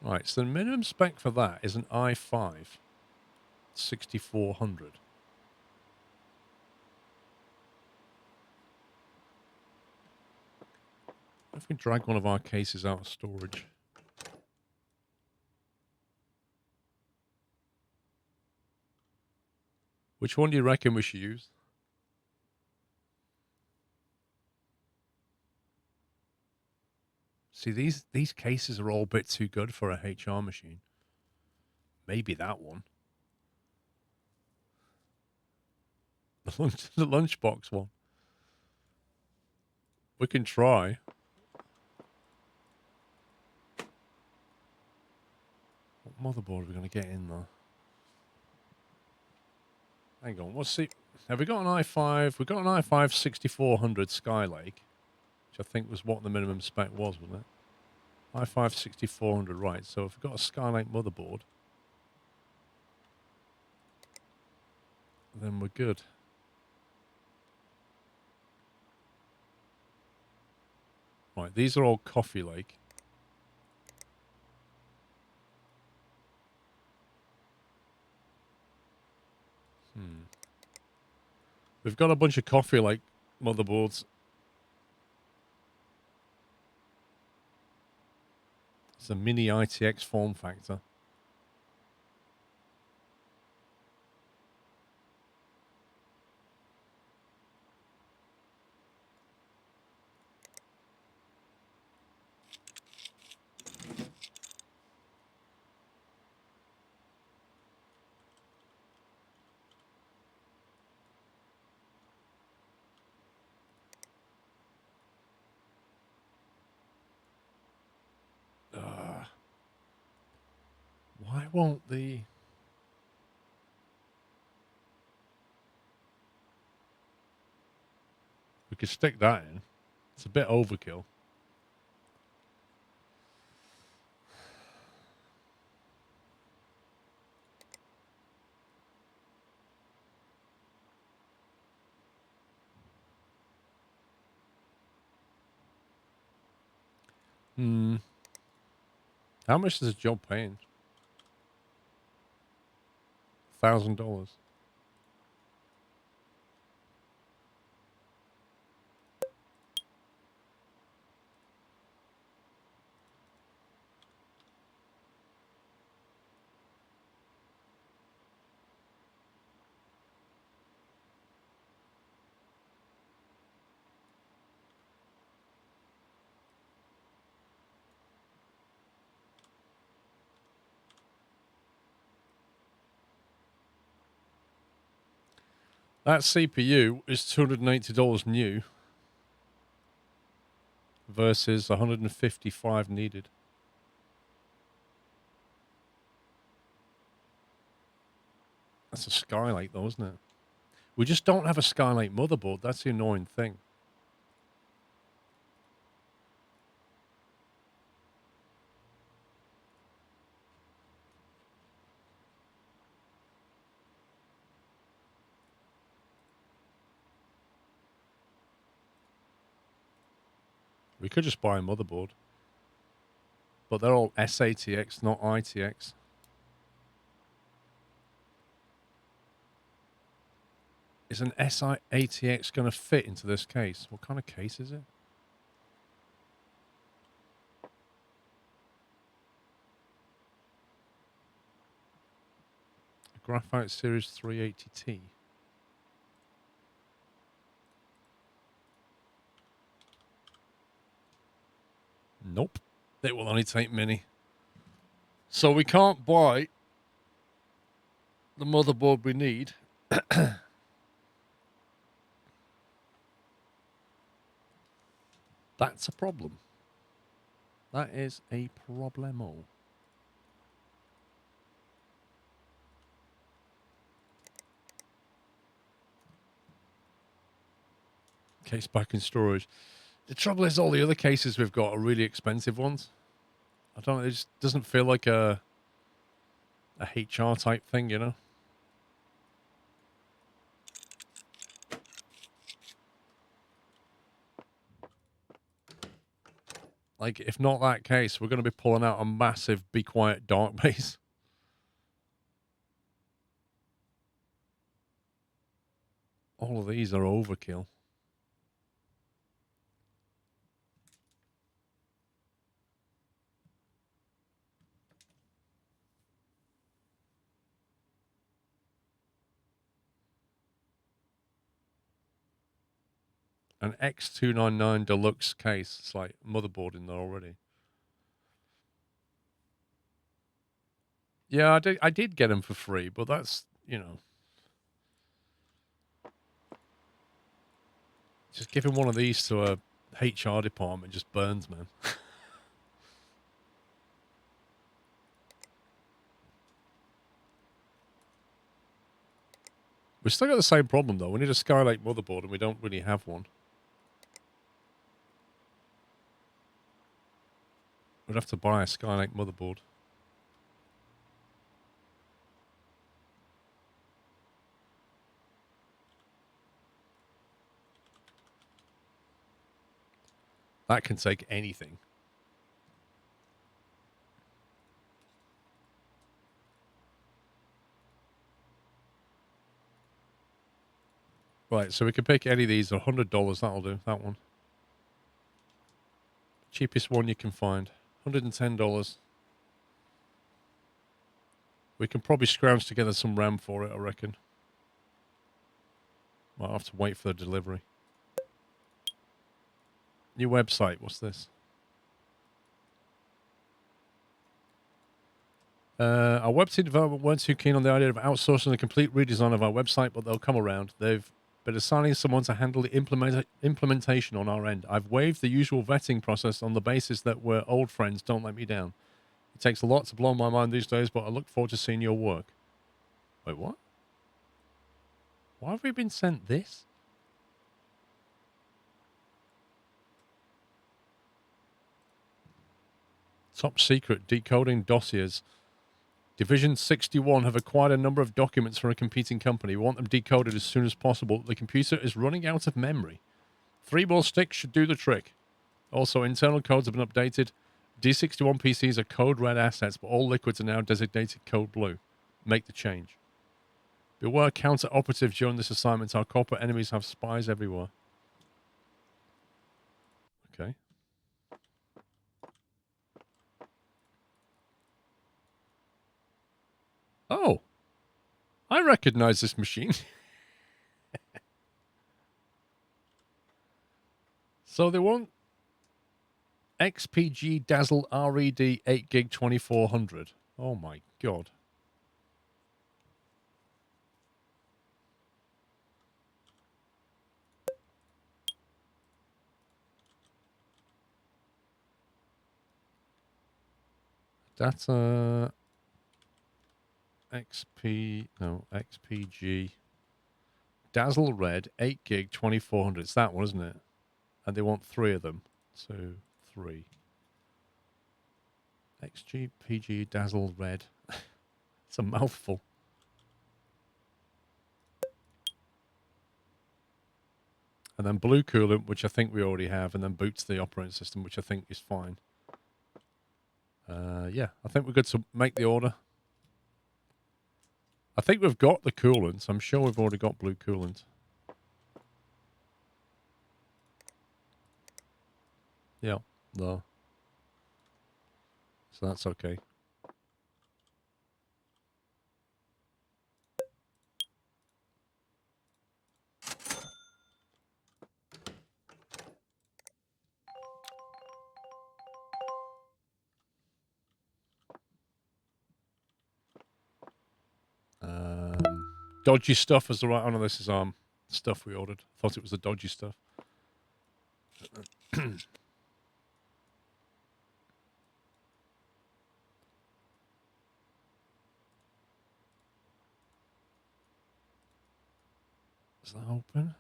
Right, so the minimum spec for that is an i5 6400. If we drag one of our cases out of storage. Which one do you reckon we should use? See, these cases are all a bit too good for a HR machine. Maybe that one. The lunchbox one. We can try. What motherboard are we going to get in there? Hang on, what's the... Have we got an i5? We've got an i5 6400 Skylake, which I think was what the minimum spec was, wasn't it? i5 6400, right. So if we've got a Skylake motherboard, then we're good. Right, these are all Coffee Lake. We've got a bunch of Coffee Lake motherboards. It's a mini ITX form factor. Why won't the... We could stick that in. It's a bit overkill. How much is a job paying? $1,000. That CPU is $280 new versus 155 needed. That's a Skylake though, isn't it? We just don't have a Skylake motherboard. That's the annoying thing. We could just buy a motherboard. But they're all SATX, not ITX. Is an SIATX going to fit into this case? What kind of case is it? A Graphite Series 380T. Nope. It will only take mini. So we can't buy the motherboard we need. That's a problem. That is a problemo. Case back in storage. The trouble is all the other cases we've got are really expensive ones. I don't know, it just doesn't feel like a HR type thing, you know? Like, if not that case, we're going to be pulling out a massive Be Quiet Dark base. All of these are overkill. An X299 deluxe case. It's like motherboard in there already. Yeah, I did get them for free, but that's, you know. Just giving one of these to a HR department just burns, man. We've still got the same problem, though. We need a Skylake motherboard, and we don't really have one. We'd have to buy a Skylake motherboard. That can take anything. Right, so we can pick any of these. $100, that'll do. That one. Cheapest one you can find. $110. We can probably scrounge together some RAM for it, I reckon. Might have to wait for the delivery. New website. What's this? Our web team development weren't too keen on the idea of outsourcing the complete redesign of our website, but they'll come around. They've been assigning someone to handle the implementation on our end. I've waived the usual vetting process on the basis that we're old friends. Don't let me down. It takes a lot to blow my mind these days, but I look forward to seeing your work. Wait, what? Why have we been sent this? Top secret decoding dossiers. Division 61 have acquired a number of documents from a competing company. We want them decoded as soon as possible. The computer is running out of memory. 3 more sticks should do the trick. Also, internal codes have been updated. D61 PCs are code red assets, but all liquids are now designated code blue. Make the change. Beware counter operatives during this assignment. Our corporate enemies have spies everywhere. Okay. Oh. I recognize this machine. So they want XPG Dazzle RED 8GB 2400. Oh my god. Data XPG Dazzle Red 8 gig 2400. It's that one, isn't it? And they want 3 of them. 2, 3. XGPG Dazzle Red. It's a mouthful. And then blue coolant, which I think we already have, and then boots the operating system, which I think is fine. Yeah, I think we're good to make the order. I think we've got the coolant. I'm sure we've already got blue coolant. Yeah, no. So that's okay. Dodgy stuff is the right. Oh no, this is stuff we ordered. Thought it was the dodgy stuff. Is that open?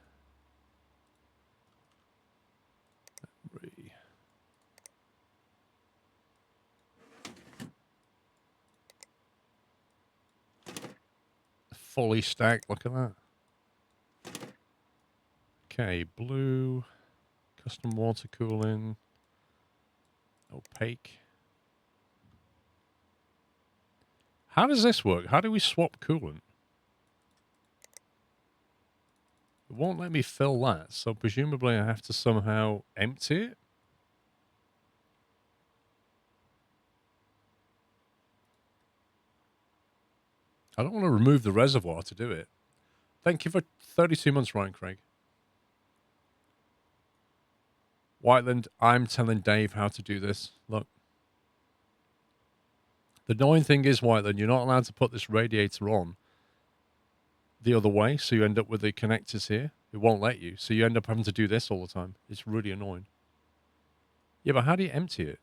Fully stacked. Look at that. Okay, blue, custom water cooling, opaque. How does this work? How do we swap coolant? It won't let me fill that, so presumably I have to somehow empty it? I don't want to remove the reservoir to do it. Thank you for 32 months, Ryan Craig. Whiteland, I'm telling Dave how to do this. Look. The annoying thing is, Whiteland, you're not allowed to put this radiator on the other way, so you end up with the connectors here. It won't let you, so you end up having to do this all the time. It's really annoying. Yeah, but how do you empty it?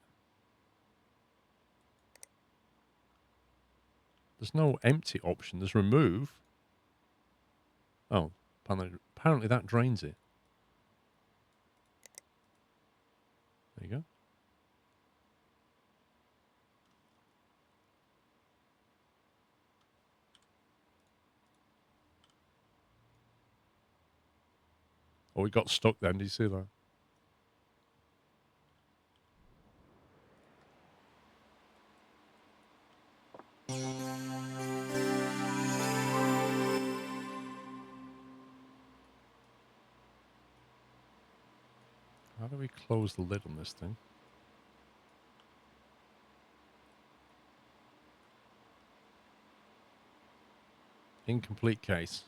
There's no empty option. There's remove. Oh, apparently that drains it. There you go. Oh, we got stuck then. Did you see that? How do we close the lid on this thing? Incomplete case.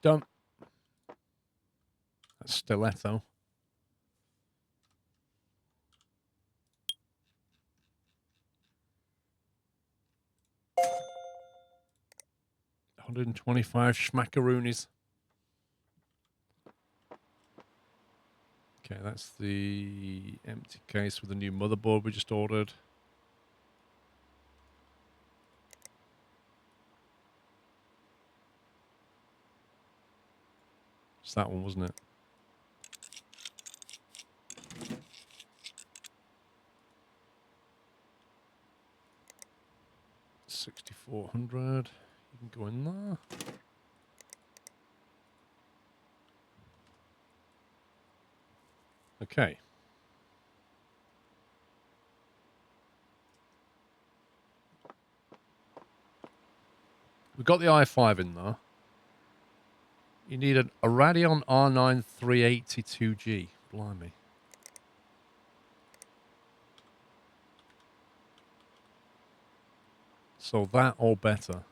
Done. That's stiletto. $125 schmackaroonies. Okay, that's the empty case with the new motherboard we just ordered. It's that one, wasn't it? $6,400. You can go in there. Okay. We've got the i5 in there. You need a Radeon R9 382G. Blimey. So that or better.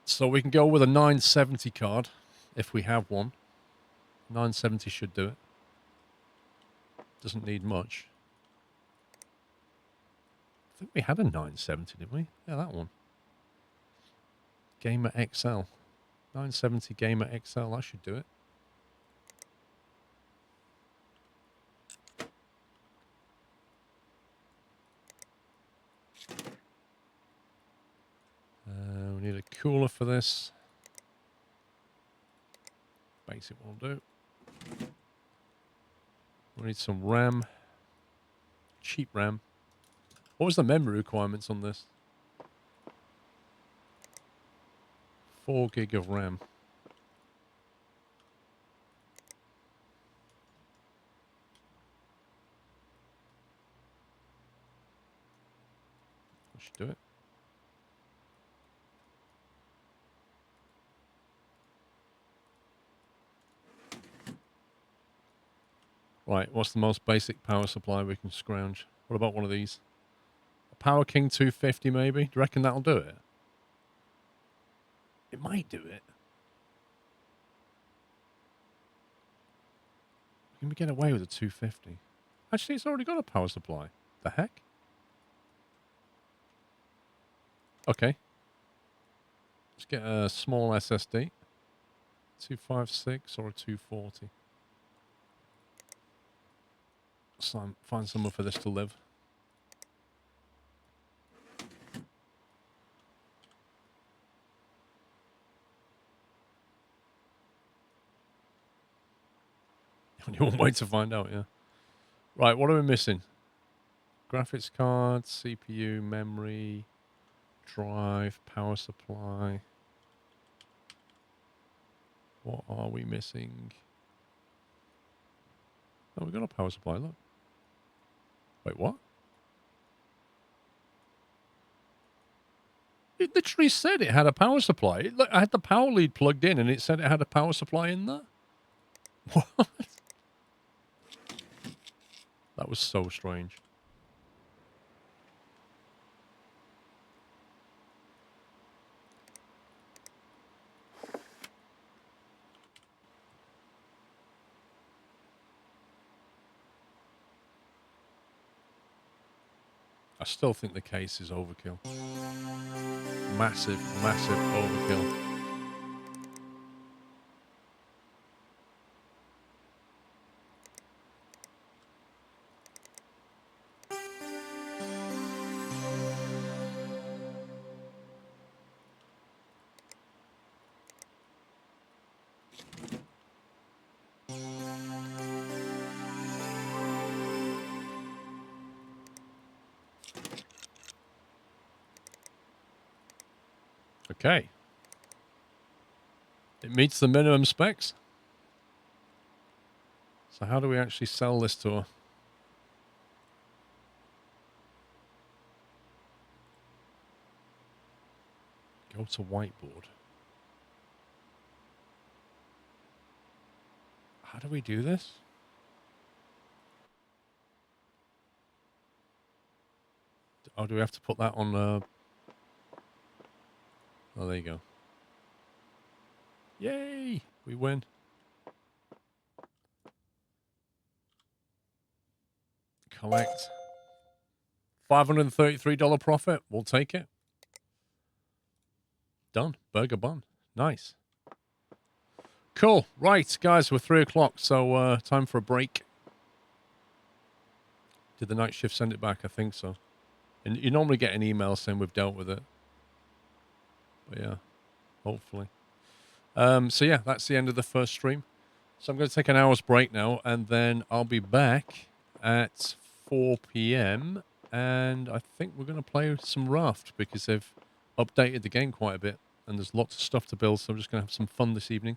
So we can go with a 970 card if we have one. 970 should do it. Doesn't need much. I think we had a 970, didn't we? Yeah, that one. Gamer XL. 970 Gamer XL. I should do it. We need a cooler for this. Basic will do. We need some RAM. Cheap RAM. What was the memory requirements on this? 4 gig of RAM. I should do it. Right, what's the most basic power supply we can scrounge? What about one of these? A Power King 250 maybe? Do you reckon that'll do it? It might do it. Can we get away with a 250? Actually, it's already got a power supply. The heck? Okay. Let's get a small SSD. 256 or a 240. Find somewhere for this to live. You won't wait to find out, yeah. Right, what are we missing? Graphics card, CPU, memory, drive, power supply. What are we missing? Oh, we've got a power supply, look. Wait, what? It literally said it had a power supply. Look, I had the power lead plugged in and it said it had a power supply in there. What? That was so strange. I still think the case is overkill. Massive, massive overkill. Okay. It meets the minimum specs. So how do we actually sell this to her? Go to whiteboard. How do we do this? Oh, do we have to put that on Oh, there you go. Yay! We win. Collect. $533 profit. We'll take it. Done. Burger bun. Nice. Cool. Right, guys, we're 3 o'clock, so time for a break. Did the night shift send it back? I think so. And you normally get an email saying we've dealt with it. But yeah, hopefully. So yeah, that's the end of the first stream. So I'm going to take an hour's break now, and then I'll be back at 4 p.m. And I think we're going to play some Raft because they've updated the game quite a bit, and there's lots of stuff to build. So I'm just going to have some fun this evening.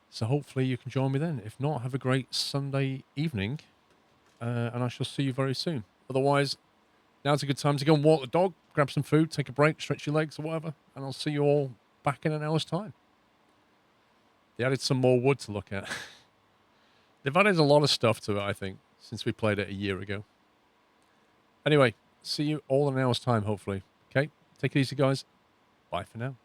So hopefully you can join me then. If not, have a great Sunday evening, and I shall see you very soon. Otherwise, now's a good time to go and walk the dog, grab some food, take a break, stretch your legs or whatever, and I'll see you all back in an hour's time. They added some more wood to look at. They've added a lot of stuff to it, I think, since we played it a year ago. Anyway, see you all in an hour's time, hopefully. Okay, take it easy, guys. Bye for now.